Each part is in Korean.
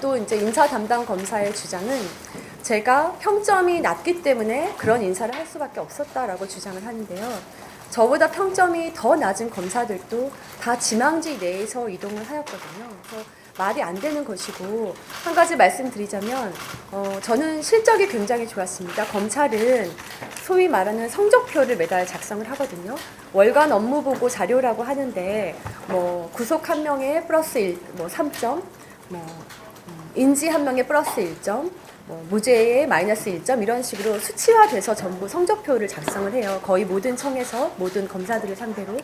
또 이제 인사 담당 검사의 주장은 제가 평점이 낮기 때문에 그런 인사를 할 수밖에 없었다라고 주장을 하는데요. 저보다 평점이 더 낮은 검사들도 다 지망지 내에서 이동을 하였거든요. 그래서 말이 안 되는 것이고, 한 가지 말씀드리자면 저는 실적이 굉장히 좋았습니다. 검찰은 소위 말하는 성적표를 매달 작성을 하거든요. 월간 업무보고 자료라고 하는데 뭐 구속 한 명에 플러스 3점, 인지 한 명에 플러스 1점, 무죄에 마이너스 1점 이런 식으로 수치화돼서 전부 성적표를 작성을 해요. 거의 모든 청에서 모든 검사들을 상대로.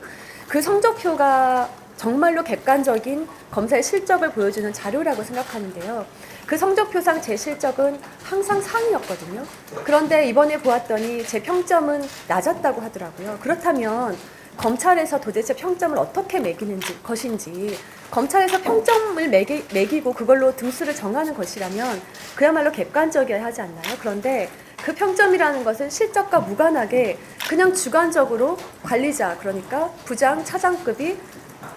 그 성적표가 정말로 객관적인 검사의 실적을 보여주는 자료라고 생각하는데요. 그 성적표상 제 실적은 항상 상위였거든요. 그런데 이번에 보았더니 제 평점은 낮았다고 하더라고요. 그렇다면 검찰에서 도대체 평점을 어떻게 매기는지 것인지, 검찰에서 평점을 매기고 그걸로 등수를 정하는 것이라면 그야말로 객관적이어야 하지 않나요? 그런데 그 평점이라는 것은 실적과 무관하게 그냥 주관적으로 관리자, 그러니까 부장, 차장급이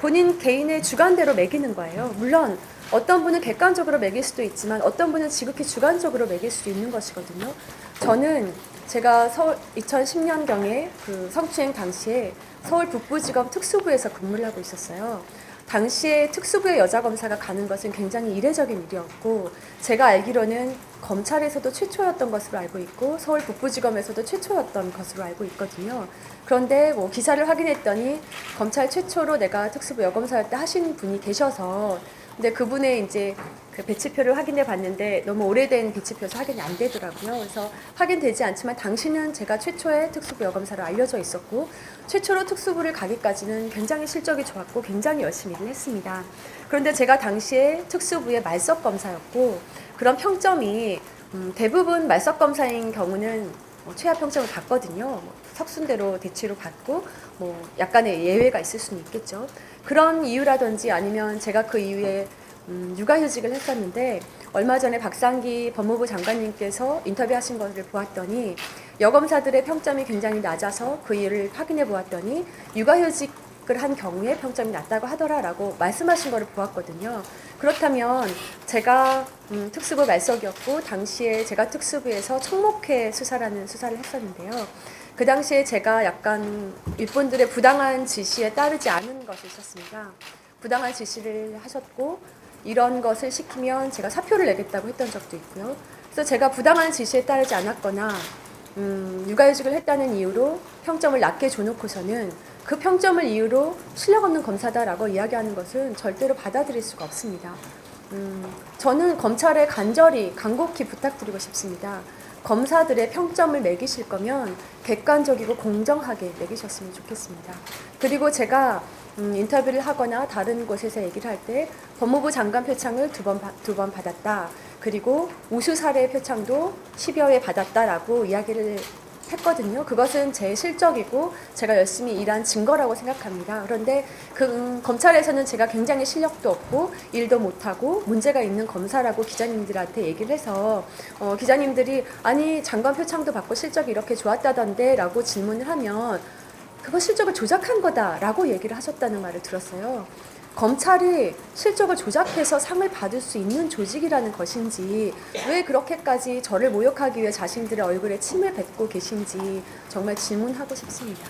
본인 개인의 주관대로 매기는 거예요. 물론 어떤 분은 객관적으로 매길 수도 있지만 어떤 분은 지극히 주관적으로 매길 수도 있는 것이거든요. 저는 제가 2010년경에 그 성추행 당시에 서울 북부지검 특수부에서 근무를 하고 있었어요. 당시에 특수부의 여자 검사가 가는 것은 굉장히 이례적인 일이었고, 제가 알기로는 검찰에서도 최초였던 것으로 알고 있고 서울 북부지검에서도 최초였던 것으로 알고 있거든요. 그런데 뭐 기사를 확인했더니 검찰 최초로 내가 특수부 여검사였다 하신 분이 계셔서, 근데 그분의 이제 그 배치표를 확인해 봤는데 너무 오래된 배치표여서 확인이 안 되더라고요. 그래서 확인되지 않지만 당시는 제가 최초의 특수부 여검사로 알려져 있었고, 최초로 특수부를 가기까지는 굉장히 실적이 좋았고 굉장히 열심히 일을 했습니다. 그런데 제가 당시에 특수부의 말석 검사였고, 그런 평점이 대부분 말석 검사인 경우는 최하 평점을 받거든요. 석순대로 대치로 받고 약간의 예외가 있을 수는 있겠죠. 그런 이유라든지 아니면 제가 그 이후에 육아휴직을 했었는데, 얼마 전에 박상기 법무부 장관님께서 인터뷰하신 것을 보았더니 여검사들의 평점이 굉장히 낮아서 그 이유를 확인해 보았더니 육아휴직을 한 경우에 평점이 낮다고 하더라라고 말씀하신 것을 보았거든요. 그렇다면 제가 특수부 말석이었고, 당시에 제가 특수부에서 청목회 수사라는 수사를 했었는데요. 그 당시에 제가 약간 윗분들의 부당한 지시에 따르지 않은 것이 있었습니다. 부당한 지시를 하셨고, 이런 것을 시키면 제가 사표를 내겠다고 했던 적도 있고요. 그래서 제가 부당한 지시에 따르지 않았거나 육아휴직을 했다는 이유로 평점을 낮게 줘놓고서는 그 평점을 이유로 실력 없는 검사다라고 이야기하는 것은 절대로 받아들일 수가 없습니다. 저는 검찰에 간곡히 부탁드리고 싶습니다. 검사들의 평점을 매기실 거면 객관적이고 공정하게 매기셨으면 좋겠습니다. 그리고 제가 인터뷰를 하거나 다른 곳에서 얘기를 할 때 법무부 장관 표창을 두 번 받았다. 그리고 우수 사례 표창도 10여 회 받았다라고 이야기를 했거든요. 그것은 제 실적이고 제가 열심히 일한 증거라고 생각합니다. 그런데 검찰에서는 제가 굉장히 실력도 없고 일도 못하고 문제가 있는 검사라고 기자님들한테 얘기를 해서 기자님들이 아니 장관 표창도 받고 실적이 이렇게 좋았다던데 라고 질문을 하면 그거 실적을 조작한 거다라고 얘기를 하셨다는 말을 들었어요. 검찰이 실적을 조작해서 상을 받을 수 있는 조직이라는 것인지, 왜 그렇게까지 저를 모욕하기 위해 자신들의 얼굴에 침을 뱉고 계신지 정말 질문하고 싶습니다.